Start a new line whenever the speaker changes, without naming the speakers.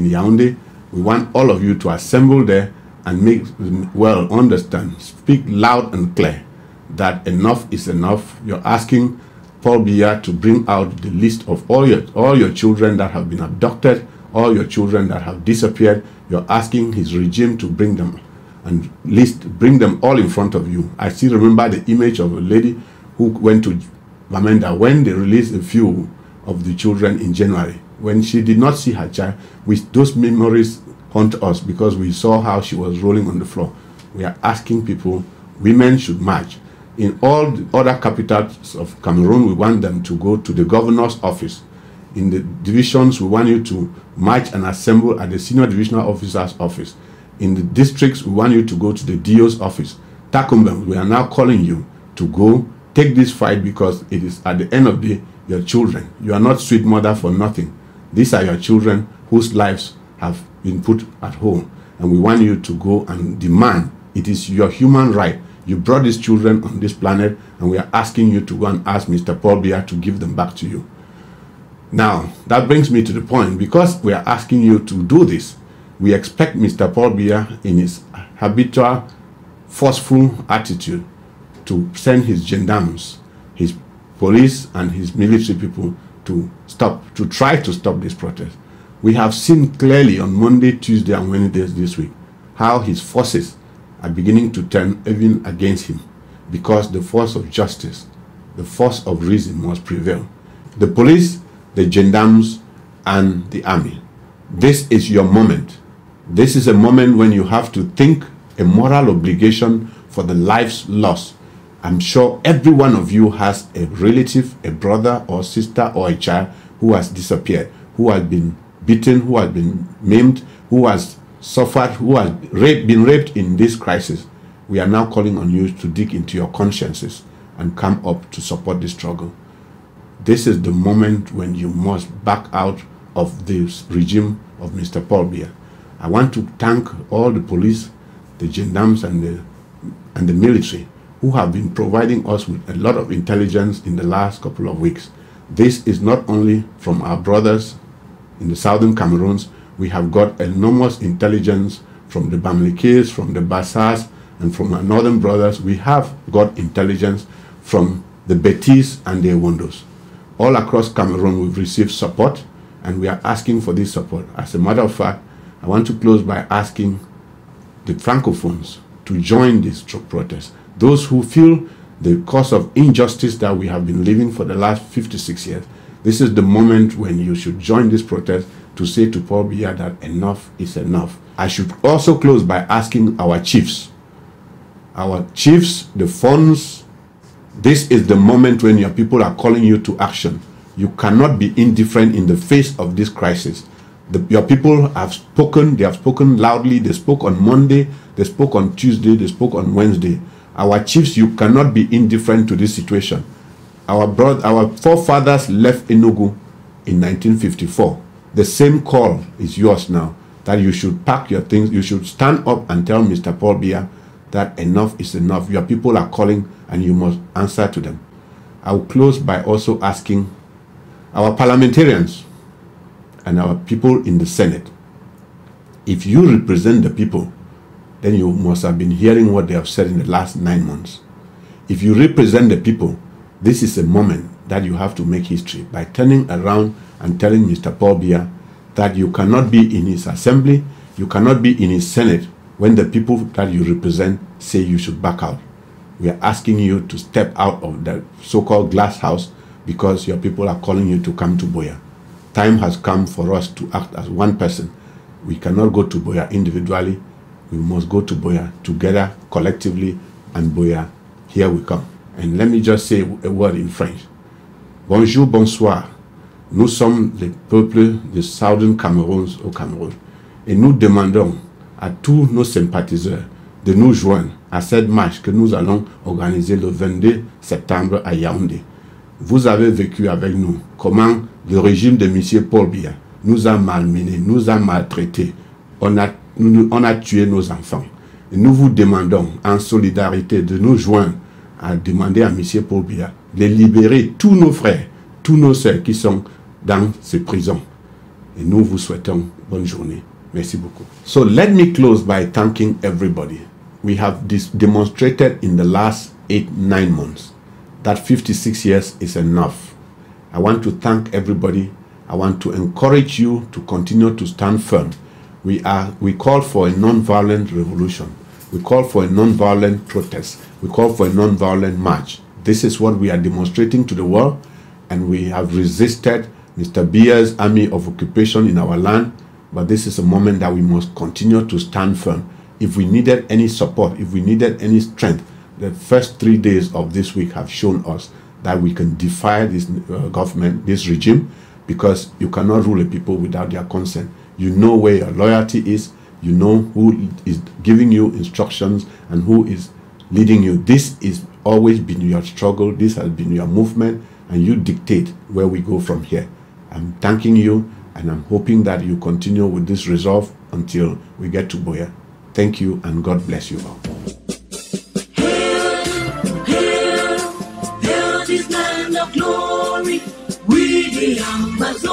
in Yaoundé. We want all of you to assemble there and make well understand, speak loud and clear that enough is enough. You're asking Paul Biya to bring out the list of all your children that have been abducted, all your children that have disappeared. You're asking his regime to bring them and bring them all in front of you. I still remember the image of a lady who went to Bamenda when they released a few of the children in January. When she did not see her child, those memories haunt us because we saw how she was rolling on the floor. We are asking people, women should march. In all the other capitals of Cameroon, we want them to go to the governor's office. In the divisions, we want you to march and assemble at the senior divisional officer's office. In the districts, we want you to go to the DO's office. Takumba, we are now calling you to go take this fight because it is at the end of the day your children. You are not sweet mother for nothing. These are your children whose lives have been put at home. And we want you to go and demand. It is your human right. You brought these children on this planet, and we are asking you to go and ask Mr. Paul Biya to give them back to you. Now, that brings me to the point, because we are asking you to do this, we expect Mr. Paul Biya, in his habitual, forceful attitude, to send his gendarmes, his police, and his military people to try to stop this protest. We have seen clearly on Monday, Tuesday, and Wednesday this week how his forces are beginning to turn even against him, because the force of justice, the force of reason must prevail. The police, the gendarmes, and the army. This is your moment. This is a moment when you have to think a moral obligation for the lives lost. I'm sure every one of you has a relative, a brother or sister or a child who has disappeared, who has been beaten, who has been maimed, who has suffered, who has been raped in this crisis. We are now calling on you to dig into your consciences and come up to support the struggle. This is the moment when you must back out of this regime of Mr. Paul Biya. I want to thank all the police, the gendarmes, and the military who have been providing us with a lot of intelligence in the last couple of weeks. This is not only from our brothers in the southern Cameroons. We have got enormous intelligence from the Bamlikis, from the Bassas, and from our northern brothers. We have got intelligence from the Betis and the Ewondos. All across Cameroon, we've received support, and we are asking for this support. As a matter of fact, I want to close by asking the Francophones to join this protest. Those who feel the cause of injustice that we have been living for the last 56 years, this is the moment when you should join this protest to say to Paul Biya that enough is enough. I should also close by asking our chiefs, the funds. This is the moment when your people are calling you to action. You cannot be indifferent in the face of this crisis. Your people have spoken. They have spoken loudly. They spoke on Monday. They spoke on Tuesday. They spoke on Wednesday. Our chiefs, you cannot be indifferent to this situation. Our forefathers left Enugu in 1954. The same call is yours now, that you should pack your things. You should stand up and tell Mr. Paul Biya that enough is enough. Your people are calling and you must answer to them. I will close by also asking our parliamentarians and our people in the Senate, if you represent the people, then you must have been hearing what they have said in the last 9 months. If you represent the people, this is a moment that you have to make history by turning around and telling Mr. Paul Biya that you cannot be in his assembly, you cannot be in his Senate when the people that you represent say you should back out. We are asking you to step out of the so-called glass house because your people are calling you to come to Buea. Time has come for us to act as one person. We cannot go to Buea individually. We must go to Buea together, collectively, and Buea, here we come. And let me just say a word in French. Bonjour, bonsoir. Nous sommes les peuples de Southern Cameroun au Cameroun. Et nous demandons à tous nos sympathiseurs de nous joindre à cette marche que nous allons organiser le 22 septembre à Yaoundé. Vous avez vécu avec nous comment le régime de M. Paul Biya nous a malmenés, nous a maltraités. On a tué nos enfants. Et nous vous demandons en solidarité de nous joindre à demander à M. Paul Biya de libérer tous nos frères, tous nos sœurs qui sont dans ces prisons. Et nous vous souhaitons bonne journée. Merci beaucoup. So let me close by thanking everybody. We have demonstrated in the last 8-9 months that 56 years is enough. I want to thank everybody. I want to encourage you to continue to stand firm. We call for a non-violent revolution. We call for a non-violent protest. We call for a non-violent march. This is what we are demonstrating to the world, and we have resisted Mr. Biya's army of occupation in our land, but this is a moment that we must continue to stand firm. If we needed any support, if we needed any strength, the first 3 days of this week have shown us that we can defy this government, this regime, because you cannot rule a people without their consent. You know where your loyalty is, you know who is giving you instructions and who is leading you. This is always been your struggle, this has been your movement, and you dictate where we go from here. I'm thanking you, and I'm hoping that you continue with this resolve until we get to Buea. Thank you, and God bless you all.
Hail, hail this land of glory, we the Amazon.